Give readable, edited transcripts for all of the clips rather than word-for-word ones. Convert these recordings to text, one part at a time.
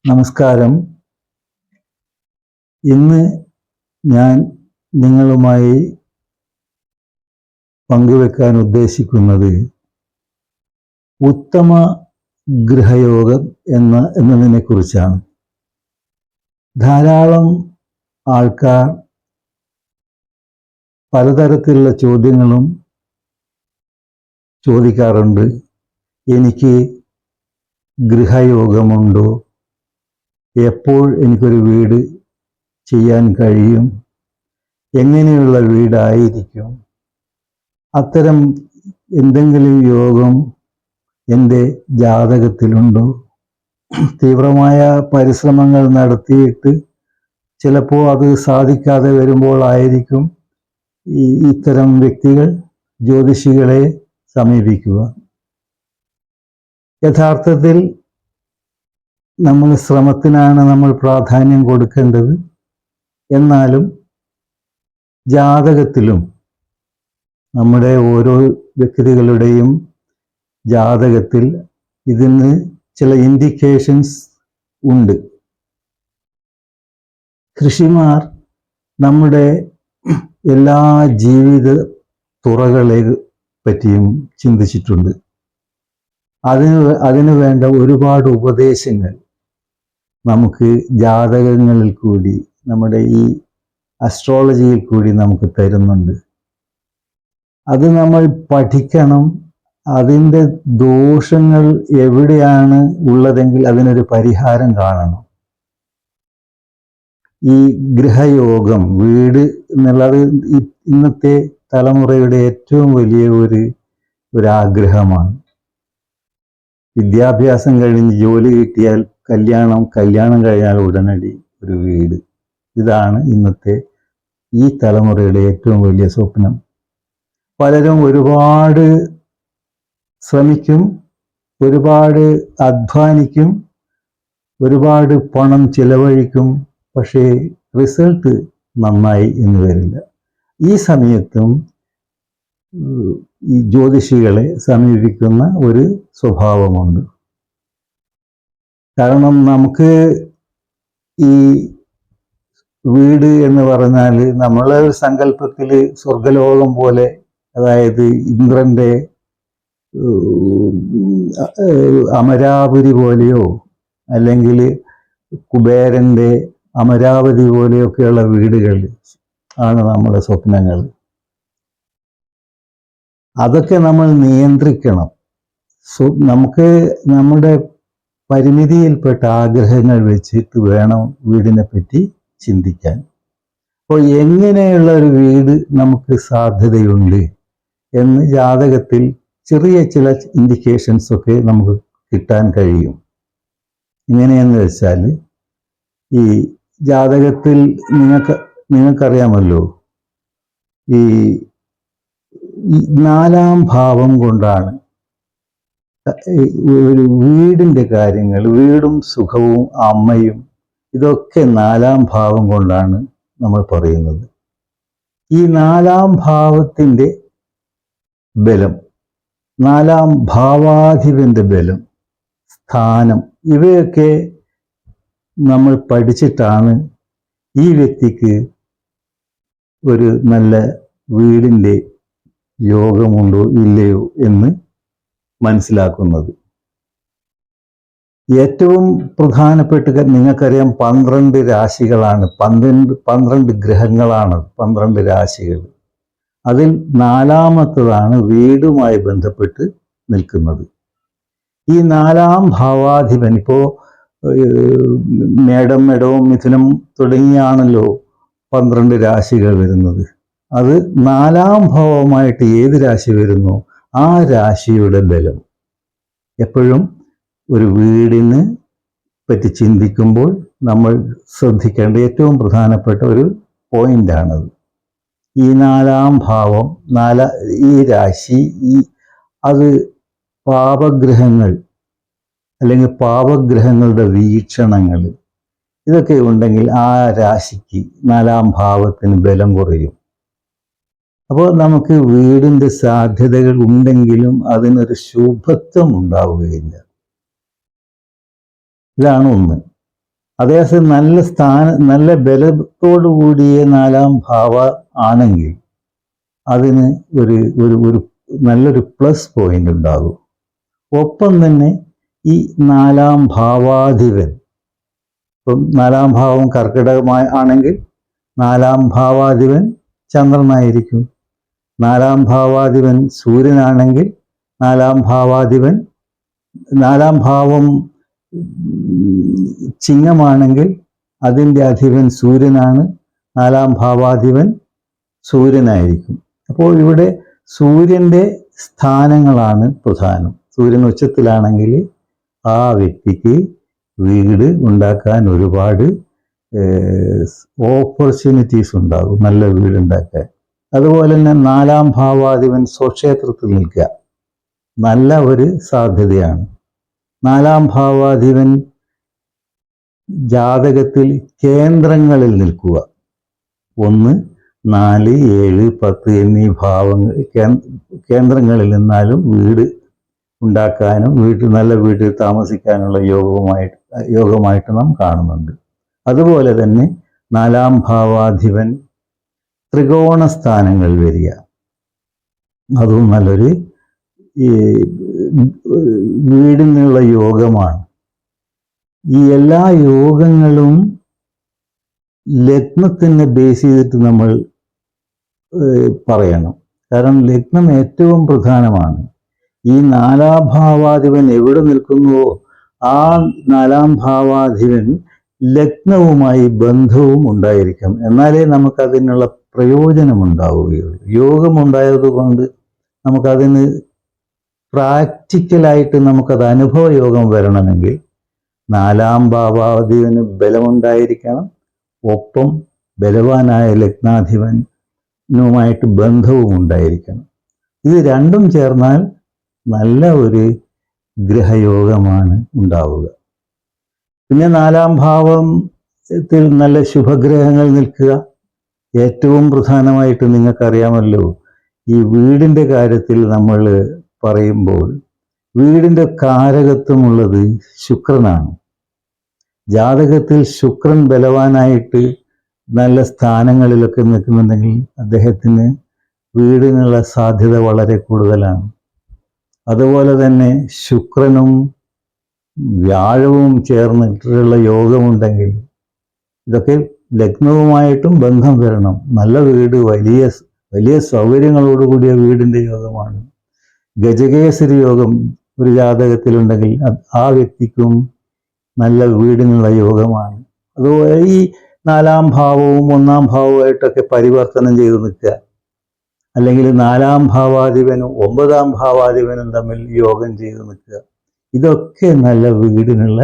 നമസ്കാരം. ഇന്ന് ഞാൻ നിങ്ങളുമായി പങ്കുവെക്കാൻ ഉദ്ദേശിക്കുന്നത് ഉത്തമ ഗൃഹയോഗം എന്നതിനെ കുറിച്ചാണ്. ധാരാളം ആൾക്കാർ പലതരത്തിലുള്ള ചോദ്യങ്ങളും ചോദിക്കാറുണ്ട്. എനിക്ക് ഗൃഹയോഗമുണ്ടോ? എപ്പോൾ എനിക്കൊരു വീട് ചെയ്യാൻ കഴിയും? എങ്ങനെയുള്ള വീടായിരിക്കും? അത്തരം എന്തെങ്കിലും യോഗം എൻ്റെ ജാതകത്തിലുണ്ടോ? തീവ്രമായ പരിശ്രമങ്ങൾ നടത്തിയിട്ട് ചിലപ്പോൾ അത് സാധിക്കാതെ വരുമ്പോഴായിരിക്കും ഇത്തരം വ്യക്തികൾ ജ്യോതിഷികളെ സമീപിക്കുക. യഥാർത്ഥത്തിൽ ശ്രമത്തിനാണ് നമ്മൾ പ്രാധാന്യം കൊടുക്കേണ്ടത്. എന്നാലും ജാതകത്തിലും നമ്മുടെ ഓരോ വ്യക്തികളുടെയും ജാതകത്തിൽ ഇതിന് ചില ഇൻഡിക്കേഷൻസ് ഉണ്ട്. ഋഷിമാർ നമ്മുടെ എല്ലാ ജീവിത തുറകളെ പറ്റിയും ചിന്തിച്ചിട്ടുണ്ട്. അതിനു വേണ്ട ഒരുപാട് ഉപദേശങ്ങൾ നമുക്ക് ജാതകങ്ങളിൽ കൂടി, നമ്മുടെ ഈ അസ്ട്രോളജിയിൽ കൂടി നമുക്ക് തരുന്നുണ്ട്. അത് നമ്മൾ പഠിക്കണം. അതിൻ്റെ ദോഷങ്ങൾ എവിടെയാണ് ഉള്ളതെങ്കിൽ അതിനൊരു പരിഹാരം കാണണം. ഈ ഗൃഹയോഗം, വീട് എന്നുള്ളത് ഇന്നത്തെ തലമുറയുടെ ഏറ്റവും വലിയ ഒരു ആഗ്രഹമാണ്. വിദ്യാഭ്യാസം കഴിഞ്ഞ് ജോലി കിട്ടിയാൽ കല്യാണം കഴിഞ്ഞാൽ ഉടനടി ഒരു വീട്. ഇതാണ് ഇന്നത്തെ ഈ തലമുറയുടെ ഏറ്റവും വലിയ സ്വപ്നം. പലരും ഒരുപാട് ശ്രമിക്കും, ഒരുപാട് അധ്വാനിക്കും, ഒരുപാട് പണം ചിലവഴിക്കും. പക്ഷേ റിസൾട്ട് നന്നായി എന്ന് വരില്ല. ഈ സമയത്തും ഈ ജ്യോതിഷികളെ സമീപിക്കുന്ന ഒരു സ്വഭാവമുണ്ട്. കാരണം നമുക്ക് ഈ വീട് എന്ന് പറഞ്ഞാൽ നമ്മളെ ഒരു സങ്കല്പത്തിൽ സ്വർഗലോകം പോലെ, അതായത് ഇന്ദ്രൻ്റെ അമരാവതി പോലെയോ അല്ലെങ്കിൽ കുബേരൻ്റെ അമരാവതി പോലെയൊക്കെയുള്ള വീടുകൾ ആണ് നമ്മുടെ സ്വപ്നങ്ങൾ. അതൊക്കെ നമ്മൾ നിയന്ത്രിക്കണം. നമുക്ക് നമ്മുടെ പരിമിതിയിൽപ്പെട്ട ആഗ്രഹങ്ങൾ വെച്ചിട്ട് വേണം വീടിനെ പറ്റി ചിന്തിക്കാൻ. അപ്പോൾ എങ്ങനെയുള്ള ഒരു വീട് നമുക്ക് സാധ്യതയുണ്ട് എന്ന് ജാതകത്തിൽ ചെറിയ ചില ഇൻഡിക്കേഷൻസ് ഒക്കെ നമുക്ക് കിട്ടാൻ കഴിയും. എങ്ങനെയെന്ന് വെച്ചാൽ, ഈ ജാതകത്തിൽ നിങ്ങൾക്കറിയാമല്ലോ, ഈ 4-ാം ഭാവം കൊണ്ടാണ് ഒരു വീടിൻ്റെ കാര്യങ്ങൾ, വീടും സുഖവും അമ്മയും, ഇതൊക്കെ 4-ാം ഭാവം കൊണ്ടാണ് നമ്മൾ പറയുന്നത്. ഈ 4-ാം ഭാവത്തിൻ്റെ ബലം, 4-ാം ഭാവാധിപന്റെ ബലം, സ്ഥാനം, ഇവയൊക്കെ നമ്മൾ പഠിച്ചിട്ടാണ് ഈ വ്യക്തിക്ക് ഒരു നല്ല വീടിൻ്റെ യോഗമുണ്ടോ ഇല്ലയോ എന്ന് മനസ്സിലാക്കുന്നത്. ഏറ്റവും പ്രധാനപ്പെട്ട നിങ്ങൾക്കറിയാം, 12 രാശികളാണ്, 12 ഗ്രഹങ്ങളാണ്, 12 രാശികൾ. അതിൽ 4-ാമത്തതാണ് വീടുമായി ബന്ധപ്പെട്ട് നിൽക്കുന്നത്. ഈ 4-ാം ഭാവാധിപൻ, ഇപ്പോൾ മേടം, മിഥുനം തുടങ്ങിയാണല്ലോ 12 രാശികൾ വരുന്നത്. അത് 4-ാം ഭാവമായിട്ട് ഏത് രാശി വരുന്നു, ആ രാശിയുടെ ബലം. എപ്പോഴും ഒരു വീടിന് പറ്റി ചിന്തിക്കുമ്പോൾ നമ്മൾ ശ്രദ്ധിക്കേണ്ട ഏറ്റവും പ്രധാനപ്പെട്ട ഒരു പോയിന്റാണത്. ഈ 4-ാം ഭാവം, ഈ രാശി, അത് പാപഗ്രഹങ്ങൾ അല്ലെങ്കിൽ പാപഗ്രഹങ്ങളുടെ വീക്ഷണങ്ങൾ, ഇതൊക്കെ ഉണ്ടെങ്കിൽ ആ രാശിക്ക് 4-ാം ഭാവത്തിന് ബലം കുറയും. അപ്പോൾ നമുക്ക് വീടിൻ്റെ സാധ്യതകൾ ഉണ്ടെങ്കിലും അതിനൊരു ശുഭത്വം ഉണ്ടാവുകയില്ല. ഇതാണ് ഒന്ന്. അതേസമയം നല്ല ബലത്തോടു കൂടിയ 4-ാം ഭാവ ആണെങ്കിൽ അതിന് ഒരു ഒരു ഒരു നല്ലൊരു പ്ലസ് പോയിന്റ് ഉണ്ടാകും. ഒപ്പം തന്നെ ഈ 4-ാം ഭാവാധിപൻ, ഇപ്പം 4-ാം ഭാവം കർക്കിടകമായി ആണെങ്കിൽ 4-ാം ഭാവാധിപൻ ചന്ദ്രനായിരിക്കും. 4-ാം ഭാവാധിപൻ സൂര്യനാണെങ്കിൽ 4-ാം ഭാവാധിപൻ 4-ാം ഭാവം ചിങ്ങമാണെങ്കിൽ അതിൻ്റെ അധിപൻ സൂര്യനാണ്. 4-ാം ഭാവാധിപൻ സൂര്യനായിരിക്കും. അപ്പോൾ ഇവിടെ സൂര്യൻ്റെ സ്ഥാനങ്ങളാണ് പ്രധാനം. സൂര്യൻ ഉച്ചത്തിലാണെങ്കിൽ ആ വ്യക്തിക്ക് വീട് ഉണ്ടാക്കാൻ ഒരുപാട് ഓപ്പർച്യൂണിറ്റീസ് ഉണ്ടാകും, നല്ല വീടുണ്ടാക്കാൻ. അതുപോലെ തന്നെ 4-ാം ഭാവാധിപൻ സ്വക്ഷേത്രത്തിൽ നിൽക്കുക നല്ല ഒരു സാധ്യതയാണ്. 4-ാം ഭാവാധിപൻ ജാതകത്തിൽ കേന്ദ്രങ്ങളിൽ നിൽക്കുക, 1, 4, 7, 10 എന്നീ ഭാവങ്ങൾ കേന്ദ്രങ്ങളിൽ നിന്നാലും വീട് ഉണ്ടാക്കാനും നല്ല വീട്ടിൽ താമസിക്കാനുള്ള യോഗമായിട്ട് നാം കാണുന്നുണ്ട്. അതുപോലെ തന്നെ 4-ാം ഭാവാധിപൻ ത്രികോണ സ്ഥാനങ്ങളിൽ വരിക, അതും നല്ലൊരു വീടിനുള്ള യോഗമാണ്. ഈ എല്ലാ യോഗങ്ങളും ലഗ്നത്തിനെ ബേസ് ചെയ്തിട്ട് നമ്മൾ പറയണം. കാരണം ലഗ്നം ഏറ്റവും പ്രധാനമാണ്. ഈ 4-ാം ഭാവാധിപൻ എവിടെ നിൽക്കുന്നുവോ ആ 4-ാം ഭാവാധിപൻ ലഗ്നവുമായി ബന്ധവും ഉണ്ടായിരിക്കും. എന്നാലേ നമുക്കതിനുള്ള പ്രയോജനമുണ്ടാവുകയുള്ളൂ. യോഗമുണ്ടായതുകൊണ്ട് നമുക്കതിന് പ്രാക്ടിക്കലായിട്ട് നമുക്കത് അനുഭവ യോഗം വരണമെങ്കിൽ 4-ാം ഭാവാധിപന് ബലമുണ്ടായിരിക്കണം, ഒപ്പം ബലവാനായ ലഗ്നാധിപനുമായിട്ട് ബന്ധവും ഉണ്ടായിരിക്കണം. ഇത് രണ്ടും ചേർന്നാൽ നല്ല ഒരു ഗ്രഹയോഗമാണ് ഉണ്ടാവുക. പിന്നെ 4-ാം ഭാവത്തിൽ നല്ല ശുഭഗ്രഹങ്ങൾ നിൽക്കുക. ഏറ്റവും പ്രധാനമായിട്ട് നിങ്ങൾക്കറിയാമല്ലോ, ഈ വീടിൻ്റെ കാര്യത്തിൽ നമ്മൾ പറയുമ്പോൾ വീടിൻ്റെ കാരകത്വമുള്ളത് ശുക്രനാണ്. ജാതകത്തിൽ ശുക്രൻ ബലവാനായിട്ട് നല്ല സ്ഥാനങ്ങളിലൊക്കെ നിൽക്കുന്നുണ്ടെങ്കിൽ അദ്ദേഹത്തിന് വീടിനുള്ള സാധ്യത വളരെ കൂടുതലാണ്. അതുപോലെ തന്നെ ശുക്രനും വ്യാഴവും ചേർന്നിട്ടുള്ള യോഗമുണ്ടെങ്കിൽ ഇതൊക്കെ ലഗ്നവുമായിട്ടും ബന്ധം വരണം. നല്ല വീട്, വലിയ സൗകര്യങ്ങളോടുകൂടിയ വീടിൻ്റെ യോഗമാണ്. ഗജകേസരി യോഗം ഒരു ജാതകത്തിലുണ്ടെങ്കിൽ ആ വ്യക്തിക്കും നല്ല വീടിനുള്ള യോഗമാണ്. അതുപോലെ ഈ 4-ാം ഭാവവും 1-ാം ഭാവവുമായിട്ടൊക്കെ പരിവർത്തനം ചെയ്ത് നിൽക്കുക, അല്ലെങ്കിൽ 4-ാം ഭാവാധിപനും 9-ാം ഭാവാധിപനും തമ്മിൽ യോഗം ചെയ്ത് നിൽക്കുക, ഇതൊക്കെ നല്ല വീടിനുള്ള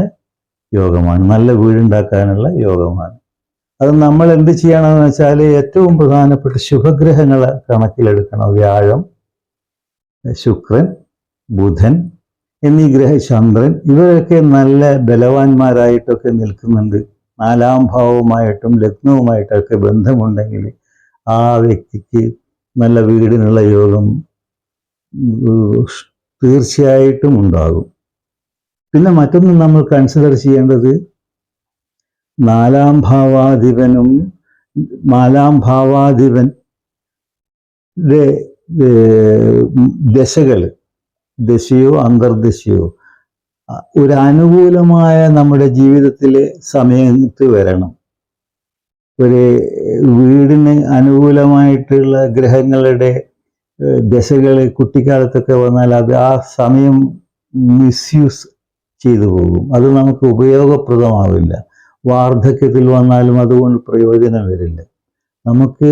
യോഗമാണ്, നല്ല വീടുണ്ടാക്കാനുള്ള യോഗമാണ്. അത് നമ്മൾ എന്ത് ചെയ്യണമെന്ന് വെച്ചാൽ ഏറ്റവും പ്രധാനപ്പെട്ട ശുഭഗ്രഹങ്ങളെ കണക്കിലെടുക്കണം. വ്യാഴം, ശുക്രൻ, ബുധൻ എന്നീ ചന്ദ്രൻ ഇവരൊക്കെ നല്ല ബലവാന്മാരായിട്ടൊക്കെ നിൽക്കുന്നുണ്ട്. 4-ാം ഭാവവുമായിട്ടും ലഗ്നവുമായിട്ടൊക്കെ ബന്ധമുണ്ടെങ്കിൽ ആ വ്യക്തിക്ക് നല്ല വീടിനുള്ള യോഗം തീർച്ചയായിട്ടും ഉണ്ടാകും. പിന്നെ മറ്റൊന്ന് നമ്മൾ കൺസിഡർ ചെയ്യേണ്ടത് 4-ാം ഭാവാധിപനും 4-ാം ഭാവാധിപൻ്റെ ദശയോ അന്തർദശയോ ഒരു അനുകൂലമായ നമ്മുടെ ജീവിതത്തിലെ സമയത്ത് വരണം. ഒരു വീടിന് അനുകൂലമായിട്ടുള്ള ഗ്രഹങ്ങളുടെ ദശകൾ കുട്ടിക്കാലത്തൊക്കെ വന്നാൽ അത് ആ സമയം മിസ്യൂസ് ചെയ്തു പോകും, അത് നമുക്ക് ഉപയോഗപ്രദമാവില്ല. വാർദ്ധക്യത്തിൽ വന്നാലും അതുകൊണ്ട് പ്രയോജനം വരില്ല. നമുക്ക്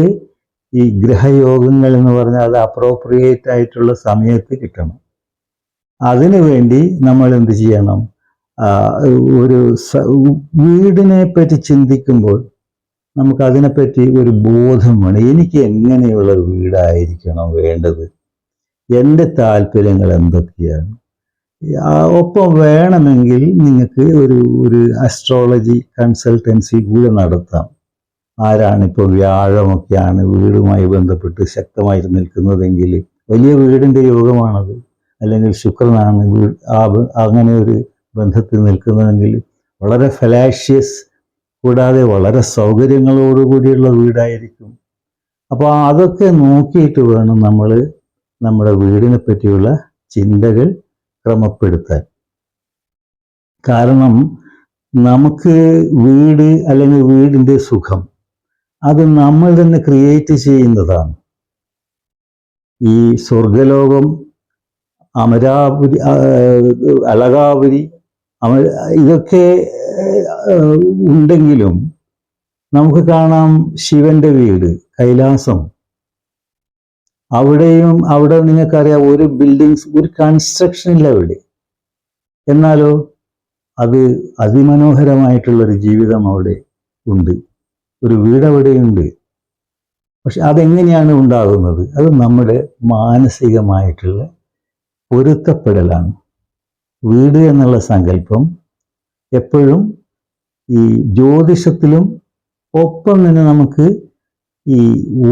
ഈ ഗ്രഹയോഗങ്ങൾ എന്ന് പറഞ്ഞാൽ അത് അപ്രോപ്രിയേറ്റ് ആയിട്ടുള്ള സമയത്ത് കിട്ടണം. അതിനു വേണ്ടി നമ്മൾ എന്ത് ചെയ്യണം? ഒരു വീടിനെ പറ്റി ചിന്തിക്കുമ്പോൾ നമുക്ക് അതിനെപ്പറ്റി ഒരു ബോധം വേണം. എനിക്ക് എങ്ങനെയുള്ള വീടായിരിക്കണം വേണ്ടത്, എൻ്റെ താല്പര്യങ്ങൾ എന്തൊക്കെയാണ്. ഒപ്പം വേണമെങ്കിൽ നിങ്ങൾക്ക് ഒരു അസ്ട്രോളജി കൺസൾട്ടൻസി കൂടെ നടത്താം. ആരാണിപ്പോൾ വ്യാഴമൊക്കെയാണ് വീടുമായി ബന്ധപ്പെട്ട് ശക്തമായിട്ട് നിൽക്കുന്നതെങ്കിൽ വലിയ വീടിൻ്റെ യോഗമാണത്. അല്ലെങ്കിൽ ശുക്രനാണ് അങ്ങനെ ഒരു ബന്ധത്തിൽ നിൽക്കുന്നതെങ്കിൽ വളരെ ഫലാഷ്യസ് കൂടാതെ വളരെ സൗകര്യങ്ങളോടുകൂടിയുള്ള വീടായിരിക്കും. അപ്പോൾ അതൊക്കെ നോക്കിയിട്ട് വേണം നമ്മൾ നമ്മുടെ വീടിനെ പറ്റിയുള്ള ചിന്തകൾ ക്രമപ്പെടുത്താൻ. കാരണം നമുക്ക് വീട് അല്ലെങ്കിൽ വീടിൻ്റെ സുഖം അത് നമ്മൾ തന്നെ ക്രിയേറ്റ് ചെയ്യുന്നതാണ്. ഈ സ്വർഗലോകം, അമരാപുരി, അളകാപുരി, ഇതൊക്കെ ഉണ്ടെങ്കിലും നമുക്ക് കാണാം ശിവന്റെ വീട് കൈലാസം. അവിടെ നിങ്ങൾക്കറിയാം ഒരു ബിൽഡിങ്സ്, ഒരു കൺസ്ട്രക്ഷൻ ഇല്ല അവിടെ. എന്നാലോ അത് അതിമനോഹരമായിട്ടുള്ളൊരു ജീവിതം അവിടെ ഉണ്ട്, ഒരു വീട് അവിടെയുണ്ട്. പക്ഷെ അതെങ്ങനെയാണ് ഉണ്ടാകുന്നത്? അത് നമ്മുടെ മാനസികമായിട്ടുള്ള പൊരുത്തപ്പെടലാണ്. വീട് എന്നുള്ള സങ്കല്പം എപ്പോഴും ഈ ജ്യോതിഷത്തിലും ഒപ്പം തന്നെ നമുക്ക് ഈ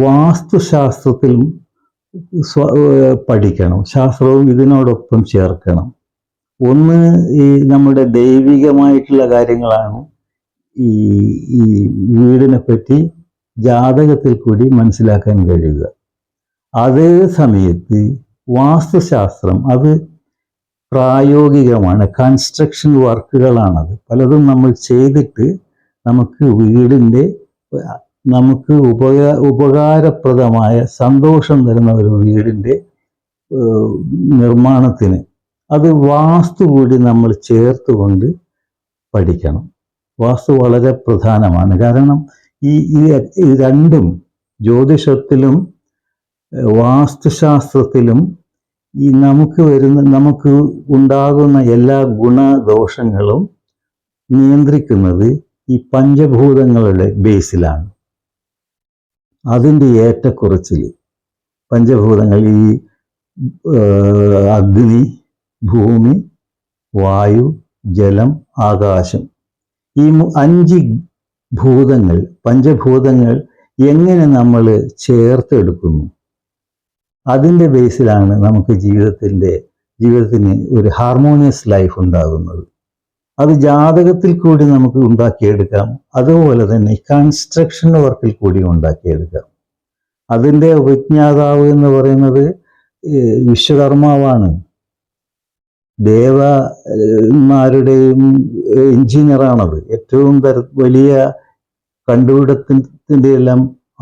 വാസ്തുശാസ്ത്രത്തിലും പഠിക്കണം. ശാസ്ത്രവും ഇതിനോടൊപ്പം ചേർക്കണം. ഒന്ന് ഈ നമ്മുടെ ദൈവികമായിട്ടുള്ള കാര്യങ്ങളാണ് ഈ വീടിനെ പറ്റി ജാതകത്തിൽ കൂടി മനസ്സിലാക്കാൻ കഴിയുക. അതേ സമയത്ത് വാസ്തുശാസ്ത്രം അത് പ്രായോഗികമാണ്, കൺസ്ട്രക്ഷൻ വർക്കുകളാണത്. പലതും നമ്മൾ ചെയ്തിട്ട് നമുക്ക് വീടിൻ്റെ നമുക്ക് ഉപകാരപ്രദമായ സന്തോഷം തരുന്ന ഒരു വീടിൻ്റെ നിർമ്മാണത്തിന് അത് വാസ്തു കൂടി നമ്മൾ ചേർത്തുകൊണ്ട് പഠിക്കണം. വാസ്തു വളരെ പ്രധാനമാണ്. കാരണം ഈ രണ്ടും, ജ്യോതിഷത്തിലും വാസ്തുശാസ്ത്രത്തിലും നമുക്ക് ഉണ്ടാകുന്ന എല്ലാ ഗുണദോഷങ്ങളും നിയന്ത്രിക്കുന്നത് ഈ പഞ്ചഭൂതങ്ങളുടെ ബേസിലാണ്. അതിൻ്റെ ഏറ്റക്കുറച്ചിൽ പഞ്ചഭൂതങ്ങൾ, ഈ അഗ്നി, ഭൂമി, വായു, ജലം, ആകാശം, ഈ 5 ഭൂതങ്ങൾ, പഞ്ചഭൂതങ്ങൾ എങ്ങനെ നമ്മൾ ചേർത്തെടുക്കുന്നു, അതിൻ്റെ ബേസിലാണ് നമുക്ക് ജീവിതത്തിന് ഒരു ഹാർമോണിയസ് ലൈഫ് ഉണ്ടാകുന്നത്. അത് ജാതകത്തിൽ കൂടി നമുക്ക് ഉണ്ടാക്കിയെടുക്കാം. അതുപോലെ തന്നെ കൺസ്ട്രക്ഷൻ വർക്കിൽ കൂടി ഉണ്ടാക്കിയെടുക്കാം. അതിൻ്റെ ഉപജ്ഞാതാവ് എന്ന് പറയുന്നത് വിശ്വകർമാവാണ്. ദേവന്മാരുടെയും എഞ്ചിനീയറാണത്. ഏറ്റവും വലിയ കണ്ടുപിടുത്തത്തിൻ്റെ എല്ലാം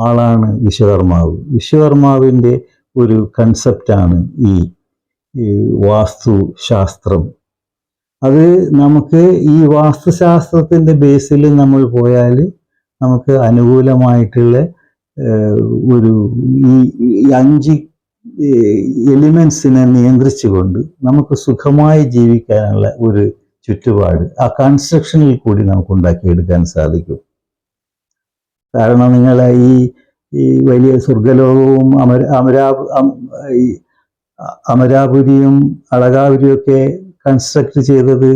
ആളാണ് വിശ്വകർമാവ്. വിശ്വകർമാവിൻ്റെ ഒരു കൺസെപ്റ്റാണ് ഈ വാസ്തുശാസ്ത്രം. അത് നമുക്ക് ഈ വാസ്തുശാസ്ത്രത്തിൻ്റെ ബേസിൽ നമ്മൾ പോയാൽ നമുക്ക് അനുകൂലമായിട്ടുള്ള ഒരു ഈ 5 എലിമെൻസിനെ നിയന്ത്രിച്ചുകൊണ്ട് നമുക്ക് സുഖമായി ജീവിക്കാനുള്ള ഒരു ചുറ്റുപാട് ആ കൺസ്ട്രക്ഷനിൽ കൂടി നമുക്ക് ഉണ്ടാക്കിയെടുക്കാൻ സാധിക്കും. കാരണം നിങ്ങൾ ഈ വലിയ സ്വർഗലോകവും അമരാപുരിയും അളകാപുരിയും ഒക്കെ കൺസ്ട്രക്ട് ചെയ്തത്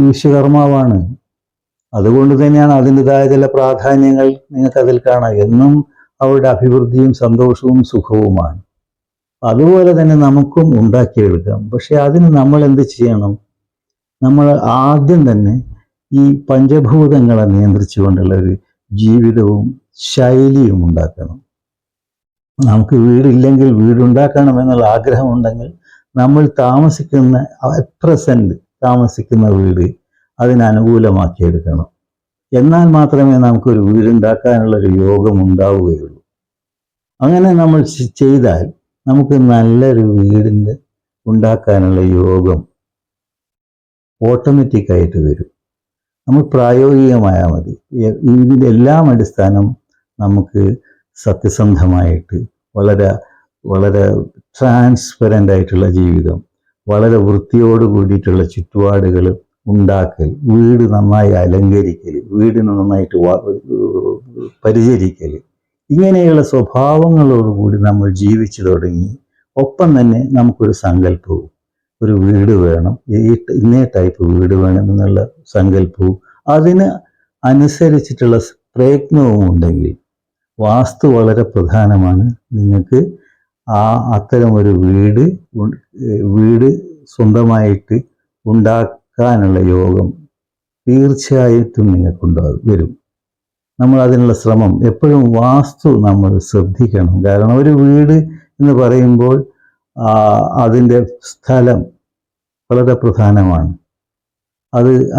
വിശ്വകർമാവാണ്. അതുകൊണ്ട് തന്നെയാണ് അതിൻ്റെതായ ചില പ്രാധാന്യങ്ങൾ നിങ്ങൾക്കതിൽ കാണാം. എന്നും അവരുടെ അഭിവൃദ്ധിയും സന്തോഷവും സുഖവുമാണ്. അതുപോലെ തന്നെ നമുക്കും ഉണ്ടാക്കിയെടുക്കാം. പക്ഷെ അതിന് നമ്മൾ എന്ത് ചെയ്യണം? നമ്മൾ ആദ്യം തന്നെ ഈ പഞ്ചഭൂതങ്ങളെ നിയന്ത്രിച്ചുകൊണ്ടുള്ള ഒരു ജീവിതവും ശൈലിയും ഉണ്ടാക്കണം. നമുക്ക് വീടില്ലെങ്കിൽ വീടുണ്ടാക്കണം എന്നുള്ള ആഗ്രഹമുണ്ടെങ്കിൽ നമ്മൾ പ്രസന്റ് താമസിക്കുന്ന വീട് അതിനനുകൂലമാക്കിയെടുക്കണം. എന്നാൽ മാത്രമേ നമുക്കൊരു വീടുണ്ടാക്കാനുള്ളൊരു യോഗം ഉണ്ടാവുകയുള്ളൂ. അങ്ങനെ നമ്മൾ ചെയ്താൽ നമുക്ക് നല്ലൊരു വീടിൻ്റെ ഉണ്ടാക്കാനുള്ള യോഗം ഓട്ടോമാറ്റിക്കായിട്ട് വരും. നമ്മൾ പ്രായോഗികമായാൽ മതി. ഇതിൻ്റെ എല്ലാം അടിസ്ഥാനം നമുക്ക് സത്യസന്ധമായിട്ട് വളരെ ട്രാൻസ്പെറൻ്റ് ആയിട്ടുള്ള ജീവിതം, വളരെ വൃത്തിയോട് കൂടിയിട്ടുള്ള ചുറ്റുപാടുകൾ ഉണ്ടാക്കൽ, വീട് നന്നായി അലങ്കരിക്കൽ, വീടിന് നന്നായിട്ട് പരിചരിക്കൽ, ഇങ്ങനെയുള്ള സ്വഭാവങ്ങളോടുകൂടി നമ്മൾ ജീവിച്ചു തുടങ്ങി. ഒപ്പം തന്നെ നമുക്കൊരു സങ്കല്പവും, ഒരു വീട് വേണം, ഇന്നേ ടൈപ്പ് വീട് വേണം എന്നുള്ള സങ്കല്പവും അതിന് അനുസരിച്ചിട്ടുള്ള പ്രയത്നവും ഉണ്ടെങ്കിൽ വാസ്തു വളരെ പ്രധാനമാണ്. നിങ്ങൾക്ക് അത്തരം ഒരു വീട് സ്വന്തമായിട്ട് ഉണ്ടാക്കാനുള്ള യോഗം തീർച്ചയായിട്ടും നിങ്ങൾക്കുണ്ടാകും വരും. നമ്മൾ അതിനുള്ള ശ്രമം എപ്പോഴും വാസ്തു നമ്മൾ ശ്രദ്ധിക്കണം. കാരണം ഒരു വീട് എന്ന് പറയുമ്പോൾ അതിൻ്റെ സ്ഥലം വളരെ പ്രധാനമാണ്.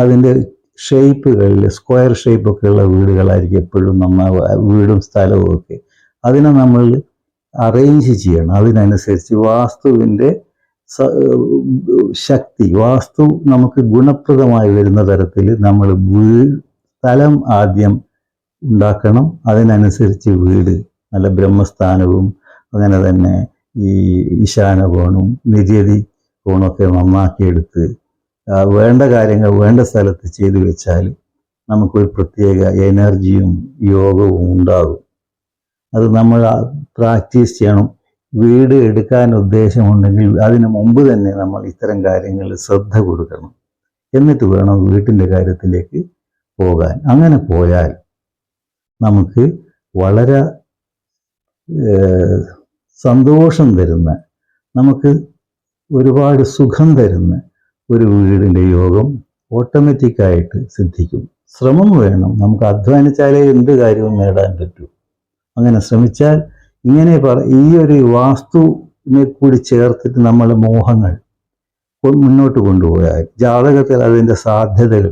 അതിൻ്റെ ഷേപ്പുകളിൽ സ്ക്വയർ ഷേപ്പൊക്കെയുള്ള വീടുകളായിരിക്കും എപ്പോഴും വീടും സ്ഥലവും ഒക്കെ. അതിനെ നമ്മൾ അറേഞ്ച് ചെയ്യണം. അതിനനുസരിച്ച് വാസ്തുവിൻ്റെ ശക്തി, വാസ്തു നമുക്ക് ഗുണപ്രദമായി വരുന്ന തരത്തിൽ നമ്മൾ സ്ഥലം ആദ്യം ഉണ്ടാക്കണം. അതിനനുസരിച്ച് വീട് നല്ല ബ്രഹ്മസ്ഥാനവും അങ്ങനെ തന്നെ ഈ ഈശാന കോണും നിര്യതി കോണൊക്കെ നന്നാക്കിയെടുത്ത് വേണ്ട കാര്യങ്ങൾ വേണ്ട സ്ഥലത്ത് ചെയ്തു വെച്ചാൽ നമുക്കൊരു പ്രത്യേക എനർജിയും യോഗവും ഉണ്ടാകും. അത് നമ്മൾ പ്രാക്ടീസ് ചെയ്യണം. വീട് എടുക്കാൻ ഉദ്ദേശമുണ്ടെങ്കിൽ അതിനു മുമ്പ് തന്നെ നമ്മൾ ഇത്തരം കാര്യങ്ങളിൽ ശ്രദ്ധ കൊടുക്കണം. എന്നിട്ട് വേണം വീട്ടിൻ്റെ കാര്യത്തിലേക്ക് പോകാൻ. അങ്ങനെ പോയാൽ നമുക്ക് വളരെ സന്തോഷം തരുന്ന, നമുക്ക് ഒരുപാട് സുഖം തരുന്ന ഒരു വീടിൻ്റെ യോഗം ഓട്ടോമാറ്റിക്കായിട്ട് സിദ്ധിക്കും. ശ്രമം വേണം. നമുക്ക് അധ്വാനിച്ചാലേ എന്ത് കാര്യവും നേടാൻ പറ്റൂ. അങ്ങനെ ശ്രമിച്ചാൽ ഇങ്ങനെ ഈ ഒരു വാസ്തുവിനെ കൂടി ചേർത്തിട്ട് നമ്മൾ മോഹങ്ങൾ മുന്നോട്ട് കൊണ്ടുപോയാൽ, ജാതകത്തിൽ അതിൻ്റെ സാധ്യതകൾ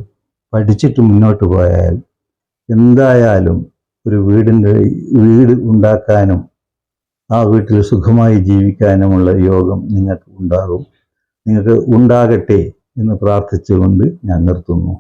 പഠിച്ചിട്ട് മുന്നോട്ട് പോയാൽ എന്തായാലും ഒരു വീട് ഉണ്ടാക്കാനും ആ വീട്ടിൽ സുഖമായി ജീവിക്കാനുമുള്ള യോഗം നിങ്ങൾക്ക് ഉണ്ടാകും. നിങ്ങൾക്ക് ഉണ്ടാകട്ടെ എന്ന് പ്രാർത്ഥിച്ചുകൊണ്ട് ഞാൻ നിർത്തുന്നു.